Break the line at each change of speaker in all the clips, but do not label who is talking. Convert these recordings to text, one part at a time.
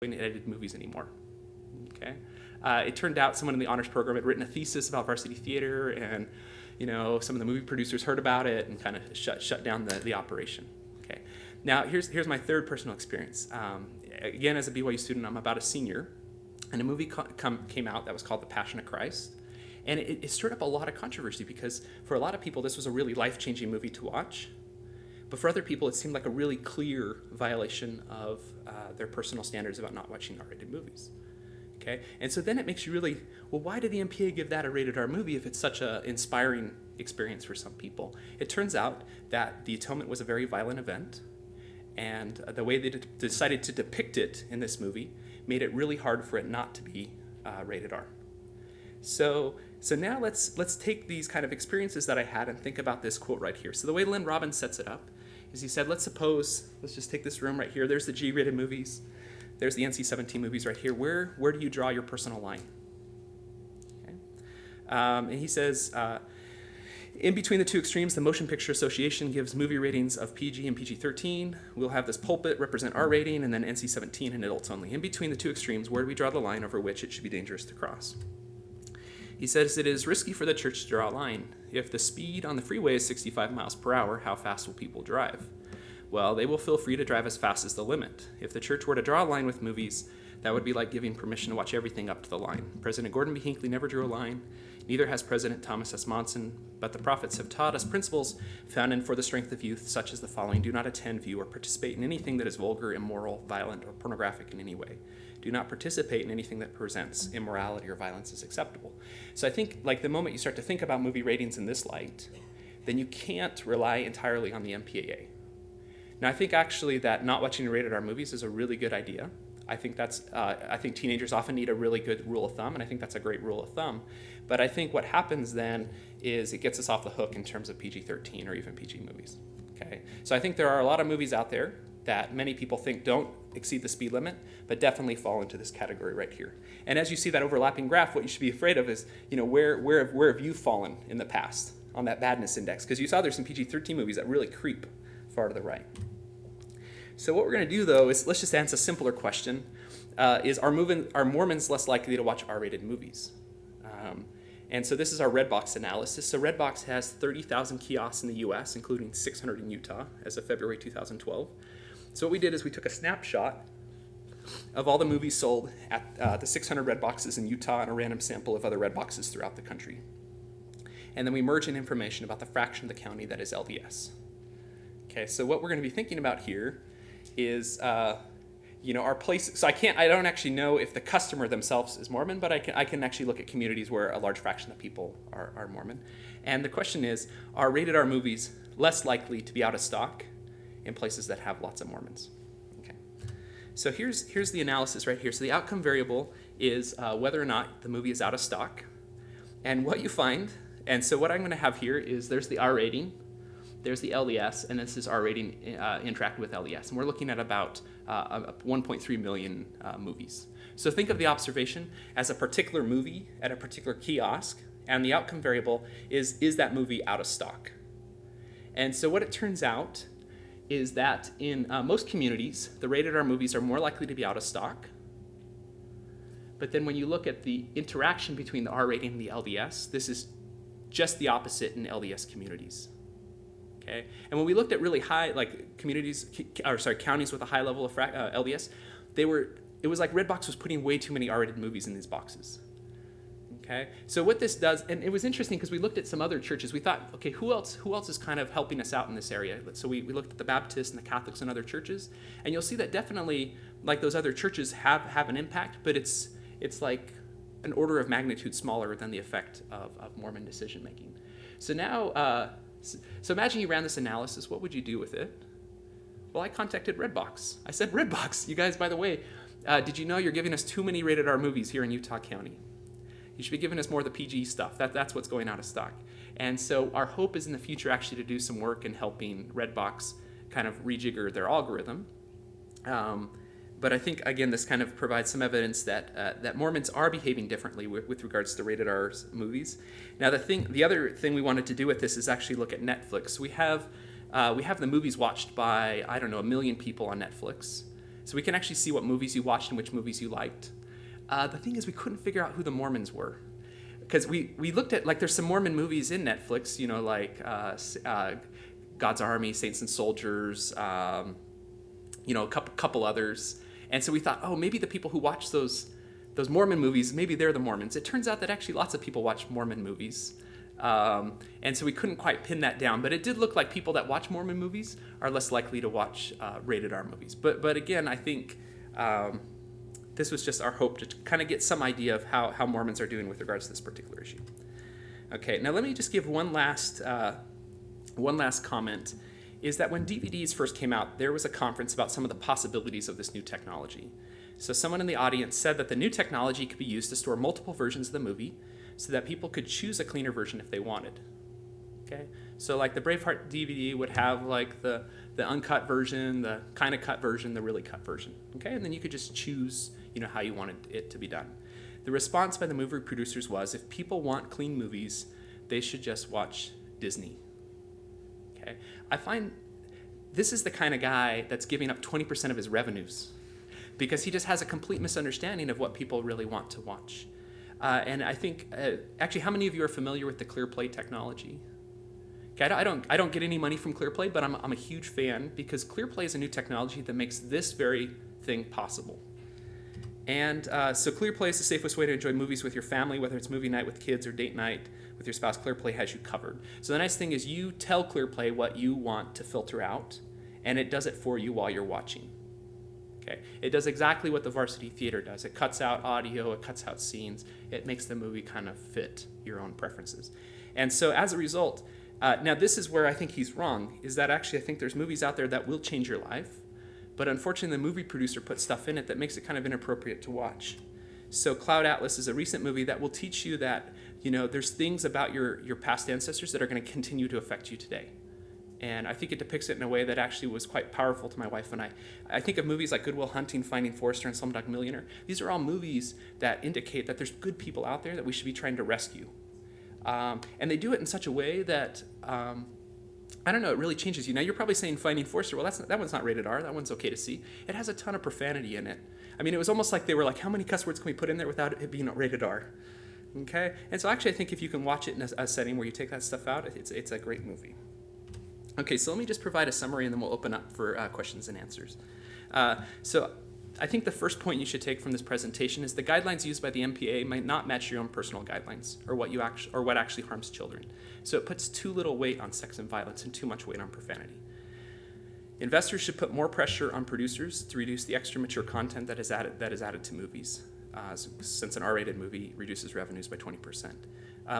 edited movies anymore. Okay, it turned out someone in the honors program had written a thesis about varsity theater, and some of the movie producers heard about it and kind of shut down the operation. Okay, now here's my third personal experience. Again, as a BYU student, I'm about a senior, and a movie came out that was called The Passion of Christ. And it stirred up a lot of controversy because for a lot of people, this was a really life-changing movie to watch. But for other people, it seemed like a really clear violation of their personal standards about not watching R-rated movies. Okay? And so then it makes you really, well, why did the MPA give that a rated R movie if it's such an inspiring experience for some people? It turns out that the atonement was a very violent event, and the way they decided to depict it in this movie made it really hard for it not to be rated R. So now let's take these kind of experiences that I had and think about this quote right here. So the way Lynn Robbins sets it up is he said, let's just take this room right here. There's the G-rated movies. There's the NC-17 movies right here. Where do you draw your personal line? Okay. And he says, in between the two extremes, the Motion Picture Association gives movie ratings of PG and PG-13. We'll have this pulpit represent R rating, and then NC-17 and adults only. In between the two extremes, where do we draw the line over which it should be dangerous to cross? He says it is risky for the church to draw a line. If the speed on the freeway is 65 miles per hour, how fast will people drive? Well, they will feel free to drive as fast as the limit. If the church were to draw a line with movies, that would be like giving permission to watch everything up to the line. President Gordon B. Hinckley never drew a line. Neither has President Thomas S. Monson, but the prophets have taught us principles found in For the Strength of Youth, such as the following: do not attend, view, or participate in anything that is vulgar, immoral, violent, or pornographic in any way. Do not participate in anything that presents immorality or violence as acceptable. So I think like the moment you start to think about movie ratings in this light, then you can't rely entirely on the MPAA. Now I think actually that not watching rated R movies is a really good idea. I think teenagers often need a really good rule of thumb, and I think that's a great rule of thumb. But I think what happens then is it gets us off the hook in terms of PG-13 or even PG movies. Okay, so I think there are a lot of movies out there that many people think don't exceed the speed limit, but definitely fall into this category right here. And as you see that overlapping graph, what you should be afraid of is, where have you fallen in the past on that badness index? Because you saw there's some PG-13 movies that really creep far to the right. So what we're going to do, though, is let's just answer a simpler question. Are Mormons less likely to watch R-rated movies? And so this is our Redbox analysis. So Redbox has 30,000 kiosks in the US, including 600 in Utah as of February 2012. So what we did is we took a snapshot of all the movies sold at the 600 Redboxes in Utah and a random sample of other Redboxes throughout the country. And then we merge in information about the fraction of the county that is LDS. Okay, so what we're going to be thinking about here is our place. So I don't actually know if the customer themselves is Mormon, but I can actually look at communities where a large fraction of people are Mormon. And the question is, are rated R movies less likely to be out of stock in places that have lots of Mormons? Okay. So here's the analysis right here. So the outcome variable is whether or not the movie is out of stock. And what you find, and so what I'm going to have here is there's the R rating, there's the LDS, and this is R rating interacted with LDS. And we're looking at about 1.3 million movies. So think of the observation as a particular movie at a particular kiosk, and the outcome variable is that movie out of stock? And so what it turns out is that in most communities, the rated R movies are more likely to be out of stock. But then when you look at the interaction between the R rating and the LDS, this is just the opposite in LDS communities. Okay? And when we looked at really high, like counties with a high level of LDS, it was like Redbox was putting way too many R-rated movies in these boxes. Okay? So what this does, and it was interesting because we looked at some other churches. We thought, okay, who else is kind of helping us out in this area? So we looked at the Baptists and the Catholics and other churches, and you'll see that definitely, like those other churches, have an impact, but it's like an order of magnitude smaller than the effect of Mormon decision making. So now. So imagine you ran this analysis. What would you do with it? Well, I contacted Redbox. I said, Redbox, you guys, by the way, did you know you're giving us too many rated R movies here in Utah County? You should be giving us more of the PG stuff. That's what's going out of stock. And so our hope is in the future actually to do some work in helping Redbox kind of rejigger their algorithm. But I think, again, this kind of provides some evidence that Mormons are behaving differently with regards to rated R movies. Now, the other thing we wanted to do with this is actually look at Netflix. We have the movies watched by, 1 million people on Netflix. So we can actually see what movies you watched and which movies you liked. The thing is, we couldn't figure out who the Mormons were. Because we looked at, like, there's some Mormon movies in Netflix, you know, like God's Army, Saints and Soldiers, you know, a couple others. And so we thought, oh, maybe the people who watch those Mormon movies, maybe they're the Mormons. It turns out that actually lots of people watch Mormon movies. And so we couldn't quite pin that down. But it did look like people that watch Mormon movies are less likely to watch rated R movies. But again, I think this was just our hope to kind of get some idea of how Mormons are doing with regards to this particular issue. Okay, now let me just give one last comment, is that when DVDs first came out, there was a conference about some of the possibilities of this new technology. So someone in the audience said that the new technology could be used to store multiple versions of the movie so that people could choose a cleaner version if they wanted. Okay, so like the Braveheart DVD would have like the uncut version, the kind of cut version, the really cut version. Okay, and then you could just choose, you know, how you wanted it to be done. The response by the movie producers was, if people want clean movies, they should just watch Disney. Okay, I find this is the kind of guy that's giving up 20% of his revenues because he just has a complete misunderstanding of what people really want to watch. And I think, actually, how many of you are familiar with the ClearPlay technology? Okay, I don't get any money from ClearPlay, but I'm a huge fan because ClearPlay is a new technology that makes this very thing possible. And so ClearPlay is the safest way to enjoy movies with your family, whether it's movie night with kids or date night with your spouse. ClearPlay has you covered. So the nice thing is you tell ClearPlay what you want to filter out, and it does it for you while you're watching. Okay, it does exactly what the Varsity Theater does. It cuts out audio, it cuts out scenes, it makes the movie kind of fit your own preferences. And so as a result, now this is where I think he's wrong, is that actually I think there's movies out there that will change your life, but unfortunately the movie producer puts stuff in it that makes it kind of inappropriate to watch. So Cloud Atlas is a recent movie that will teach you that, you know, there's things about your past ancestors that are going to continue to affect you today. And I think it depicts it in a way that actually was quite powerful to my wife and I. I think of movies like Good Will Hunting, Finding Forrester, and Slumdog Millionaire. These are all movies that indicate that there's good people out there that we should be trying to rescue. And they do it in such a way that, I don't know, it really changes you. Now, you're probably saying Finding Forrester, well, that one's not rated R. That one's okay to see. It has a ton of profanity in it. I mean, it was almost like they were like, how many cuss words can we put in there without it being rated R? Okay? And so actually, I think if you can watch it in a setting where you take that stuff out, it's a great movie. Okay, so let me just provide a summary and then we'll open up for questions and answers. So I think the first point you should take from this presentation is the guidelines used by the MPA might not match your own personal guidelines or what actually harms children. So it puts too little weight on sex and violence and too much weight on profanity. Investors should put more pressure on producers to reduce the extra mature content that is added to movies, since an R-rated movie reduces revenues by 20%.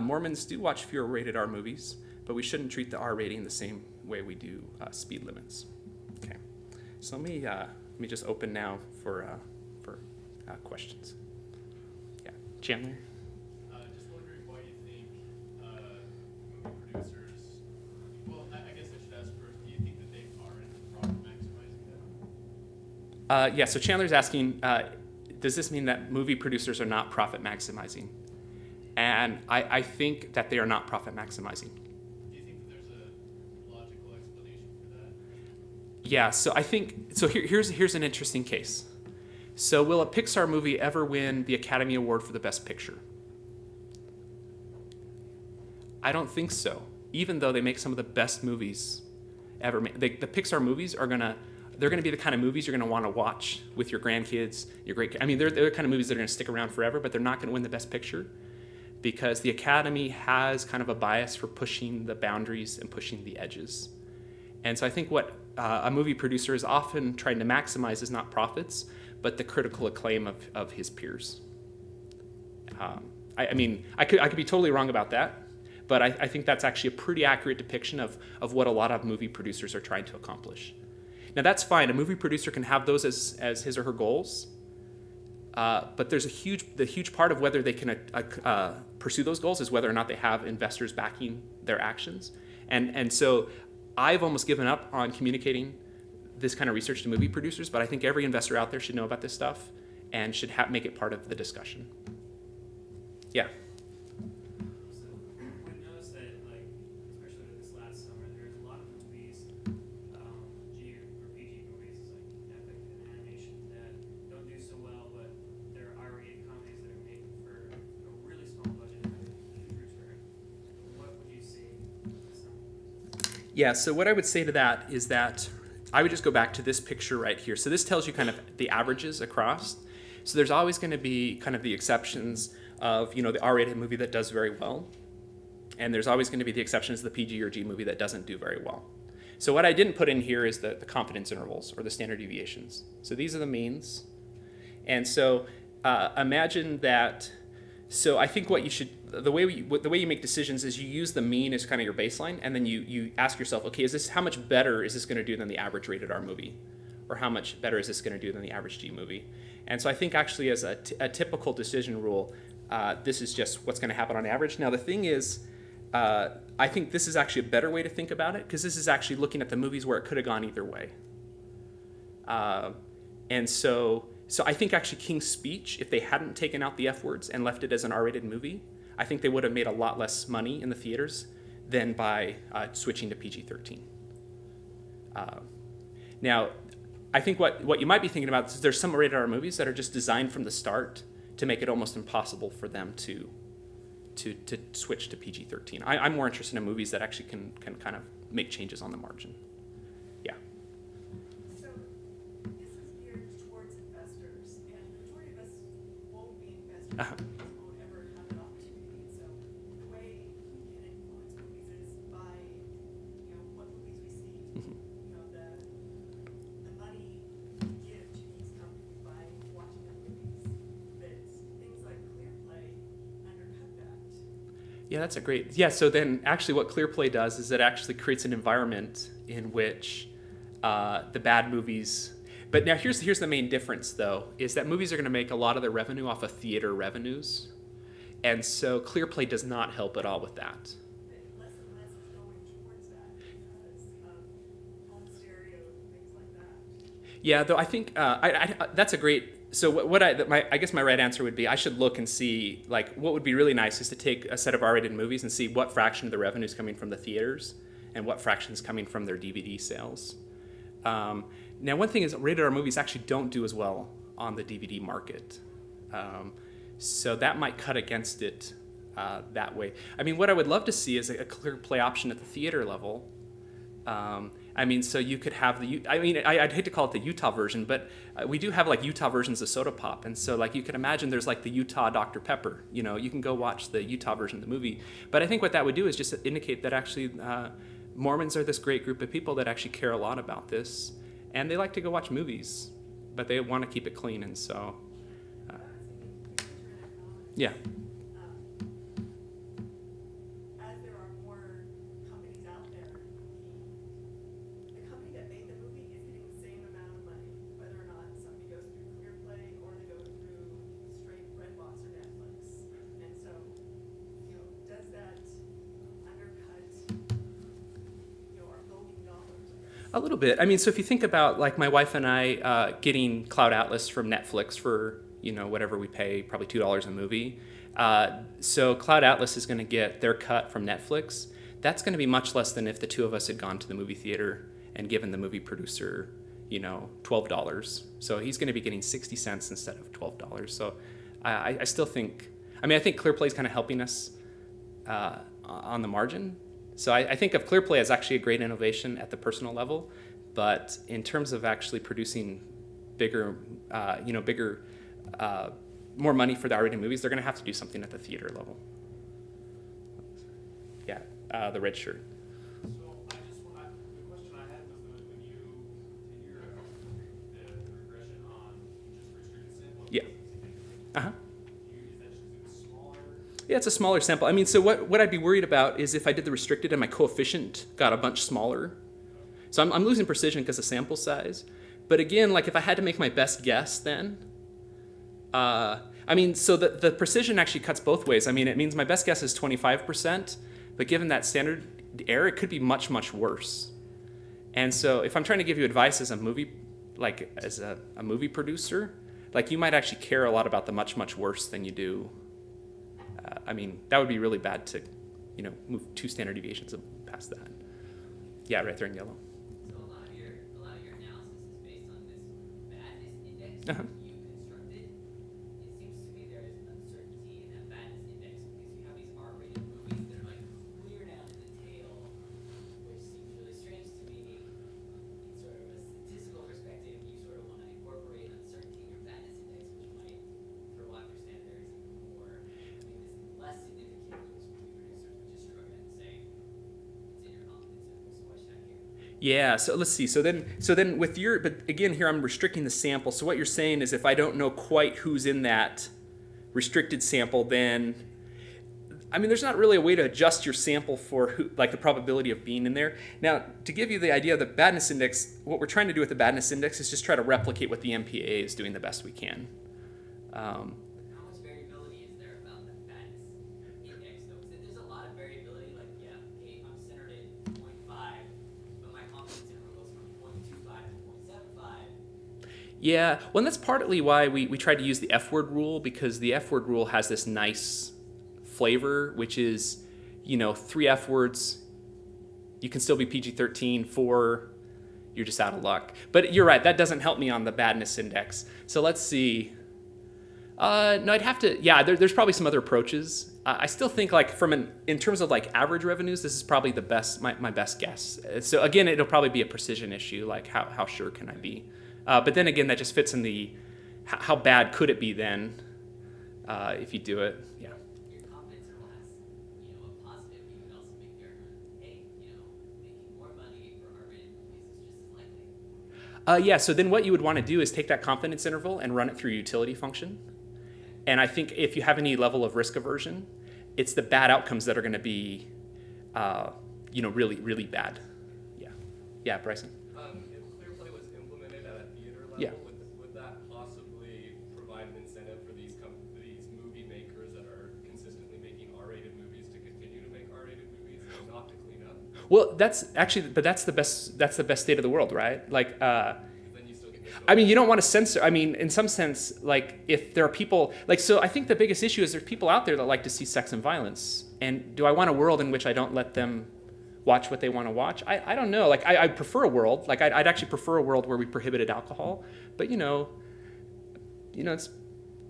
Mormons do watch fewer rated R movies, but we shouldn't treat the R rating the same way we do speed limits. Okay, so let me just open now for questions. Yeah, Chandler.
Just wondering why you think movie producers. Well, I guess I should ask first. Do you think that they are into profit maximizing?
Yeah. So Chandler's asking, does this mean that movie producers are not profit maximizing? And I think that they are not profit maximizing. Yeah, so I think, so here's an interesting case. So will a Pixar movie ever win the Academy Award for the Best Picture? I don't think so, even though they make some of the best movies ever made. The Pixar movies they're gonna be the kind of movies you're gonna wanna watch with your grandkids, they're the kind of movies that are gonna stick around forever, but they're not gonna win the Best Picture because the Academy has kind of a bias for pushing the boundaries and pushing the edges. And so I think what a movie producer is often trying to maximize is not profits, but the critical acclaim of his peers. I could be totally wrong about that, but I think that's actually a pretty accurate depiction of what a lot of movie producers are trying to accomplish. Now that's fine. A movie producer can have those as his or her goals, but there's the huge part of whether they can pursue those goals is whether or not they have investors backing their actions. And so I've almost given up on communicating this kind of research to movie producers, but I think every investor out there should know about this stuff and should make it part of the discussion. Yeah.
So we noticed that, like, especially this last summer, there's a lot of movies, G or PG movies, like epic and animation
Yeah, so what I would say to that is that I would just go back to this picture right here. So this tells you kind of the averages across. So there's always going to be kind of the exceptions of, the R-rated movie that does very well. And there's always going to be the exceptions of the PG or G movie that doesn't do very well. So what I didn't put in here is the confidence intervals or the standard deviations. So these are the means. And so imagine that. So I think what you should, the way you make decisions is you use the mean as kind of your baseline, and then you ask yourself, okay, how much better is this going to do than the average rated R movie, or how much better is this going to do than the average G movie? And so I think actually as a typical decision rule, this is just what's going to happen on average. Now the thing is, I think this is actually a better way to think about it, because this is actually looking at the movies where it could have gone either way. And so I think actually King's Speech, if they hadn't taken out the F words and left it as an R-rated movie, I think they would have made a lot less money in the theaters than by switching to PG-13. Now, I think what you might be thinking about is there's some rated R movies that are just designed from the start to make it almost impossible for them to switch to PG-13. I'm more interested in movies that actually can kind of make changes on the margin. Yeah.
So this is geared towards investors, and the majority of us won't be investors.
Uh-huh.
Won't ever have that opportunity. So the way we can influence movies is by, what movies we see.
Mhm.
The money we give to these companies by watching their movies. But things like ClearPlay undercut that.
Yeah, that's a great. Yeah, so then actually what ClearPlay does is it actually creates an environment in which the bad movies. But now here's the main difference, though, is that movies are going to make a lot of their revenue off of theater revenues. And so ClearPlay does not help at all with that.
But less and less is going towards that because of home stereo and things like that.
Yeah, though I think that's a great. So I guess my right answer would be I should look and see, like, what would be really nice is to take a set of R-rated movies and see what fraction of the revenue is coming from the theaters and what fraction is coming from their DVD sales. Now, one thing is rated R movies actually don't do as well on the DVD market. So that might cut against it that way. I mean, what I would love to see is a ClearPlay option at the theater level. So you could have I'd hate to call it the Utah version, but we do have like Utah versions of Soda Pop. And so like you can imagine there's like the Utah Dr. Pepper, you can go watch the Utah version of the movie. But I think what that would do is just indicate that actually Mormons are this great group of people that actually care a lot about this. And they like to go watch movies, but they want to keep it clean. And so, yeah.
As there are more companies out there, the company that made the movie is getting the same amount of money, whether or not somebody goes through ClearPlay or they go through straight Redbox or Netflix. And so, does that undercut, our voting dollars?
A little bit. So if you think about like my wife and I getting Cloud Atlas from Netflix for, whatever we pay, probably $2 a movie. So Cloud Atlas is going to get their cut from Netflix. That's going to be much less than if the two of us had gone to the movie theater and given the movie producer, $12. So he's going to be getting 60 cents instead of $12. So I still think, I think ClearPlay is kind of helping us on the margin. So I think of ClearPlay as actually a great innovation at the personal level, but in terms of actually producing bigger, more money for the R-rated movies, they're going to have to do something at the theater level. Yeah, the red shirt.
So the question I had was when you did the regression on just restricted sample.
Yeah. Uh-huh.
Is that just a smaller?
Yeah, it's a smaller sample. So what I'd be worried about is if I did the restricted and my coefficient got a bunch smaller. So I'm losing precision because of sample size. But again, like if I had to make my best guess then, so the precision actually cuts both ways. It means my best guess is 25%, but given that standard error, it could be much, much worse. And so if I'm trying to give you advice as a movie, like as a movie producer, like you might actually care a lot about the much, much worse than you do. That would be really bad to, move 2 standard deviations past that. Yeah, right there in yellow.
So a lot of your analysis is based on this badness index
Uh-huh.
you constructed. It seems to me there is uncertainty in that badness index because you have these R-rated movies that are like clear down to the tail, which seems really
Yeah, so let's see. So then with your, but again here I'm restricting the sample. So what you're saying is if I don't know quite who's in that restricted sample, then I mean there's not really a way to adjust your sample for who, like the probability of being in there. Now, to give you the idea of the badness index, what we're trying to do with the badness index is just try to replicate what the MPA is doing the best we can.
How much variability is there about the badness index though? 'Cause there's a lot of variability, like, yeah, okay, I'm centered at 0.5, but my confidence interval goes from 0.25 to 0.75.
Yeah, well, and that's partly why we tried to use the F word rule, because the F word rule has this nice flavor, which is, 3 F words, you can still be PG-13, 4, you're just out of luck. But you're right, that doesn't help me on the badness index. So let's see. No, I'd have to, yeah, there's probably some other approaches. I still think like in terms of like average revenues, this is probably the best, my best guess. So again, it'll probably be a precision issue, like how sure can I be? But then again, that just fits in the, how bad could it be then if you do it, yeah.
Your confidence interval has, a positive. You could also make the argument, hey, making more money for R-rated movies is just as likely.
Yeah, so then what you would want to do is take that confidence interval and run it through a utility function. And I think if you have any level of risk aversion, it's the bad outcomes that are going to be, really, really bad. Yeah. Yeah, Bryson?
If ClearPlay was implemented at a theater level,
Yeah.
would that possibly provide an incentive for these movie makers that are consistently making R-rated movies to continue to make R-rated movies and not to clean up?
Well, that's the best state of the world, right? Like,
Then you still get
I mean, you don't want to censor. I mean, in some sense, like if there are people, like, so I think the biggest issue is there's people out there that like to see sex and violence. And do I want a world in which I don't let them watch what they want to watch? I don't know. Like, I prefer a world, like I'd actually prefer a world where we prohibited alcohol. But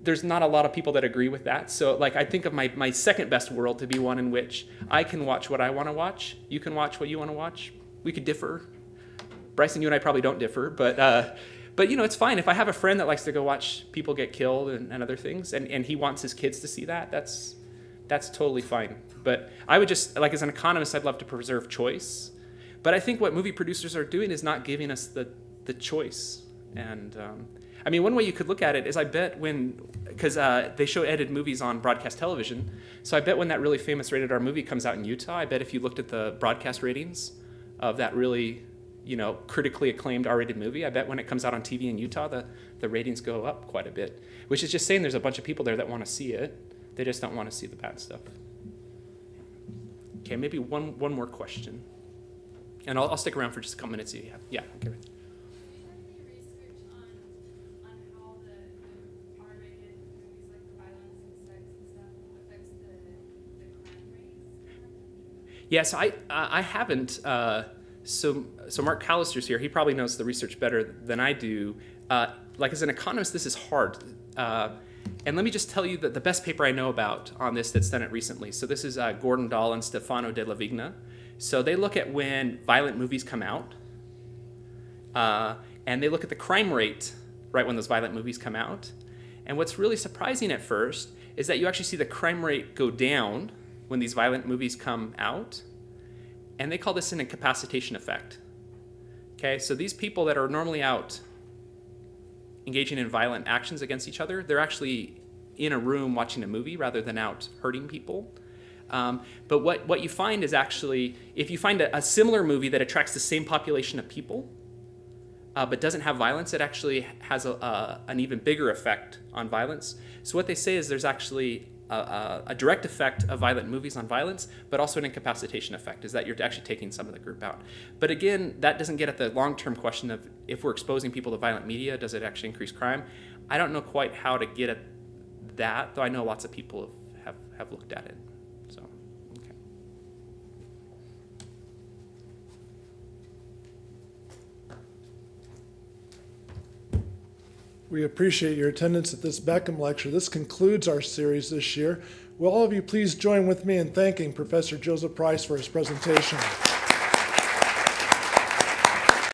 there's not a lot of people that agree with that. So like, I think of my second best world to be one in which I can watch what I want to watch. You can watch what you want to watch. We could differ. Bryson, you and I probably don't differ, but it's fine. If I have a friend that likes to go watch people get killed and other things, and he wants his kids to see that, that's totally fine. But I would just, like as an economist, I'd love to preserve choice. But I think what movie producers are doing is not giving us the choice. And I mean, one way you could look at it is I bet because they show edited movies on broadcast television, so I bet when that really famous rated R movie comes out in Utah, I bet if you looked at the broadcast ratings of that really critically acclaimed R-rated movie, I bet when it comes out on TV in Utah, the ratings go up quite a bit, which is just saying there's a bunch of people there that want to see it. They just don't want to see the bad stuff. Okay, maybe one more question. And I'll stick around for just a couple minutes if you have. Yeah, okay.
Have you done any research on how the R-rated movies like the violence and sex and stuff affects the crime rates?
Yes, I haven't. So Mark Callister's here. He probably knows the research better than I do. Like as an economist, this is hard. And let me just tell you that the best paper I know about on this that's done it recently. So this is Gordon Dahl and Stefano Della Vigna. So they look at when violent movies come out, and they look at the crime rate right when those violent movies come out. And what's really surprising at first is that you actually see the crime rate go down when these violent movies come out. And they call this an incapacitation effect. Okay, so these people that are normally out engaging in violent actions against each other, they're actually in a room watching a movie rather than out hurting people. But what you find is actually, if you find a similar movie that attracts the same population of people, but doesn't have violence, it actually has an even bigger effect on violence. So what they say is there's actually a direct effect of violent movies on violence, but also an incapacitation effect, is that you're actually taking some of the group out. But again, that doesn't get at the long-term question of if we're exposing people to violent media, does it actually increase crime? I don't know quite how to get at that, though I know lots of people have looked at it. So, okay.
We appreciate your attendance at this Beckham lecture. This concludes our series this year. Will all of you please join with me in thanking Professor Joseph Price for his presentation?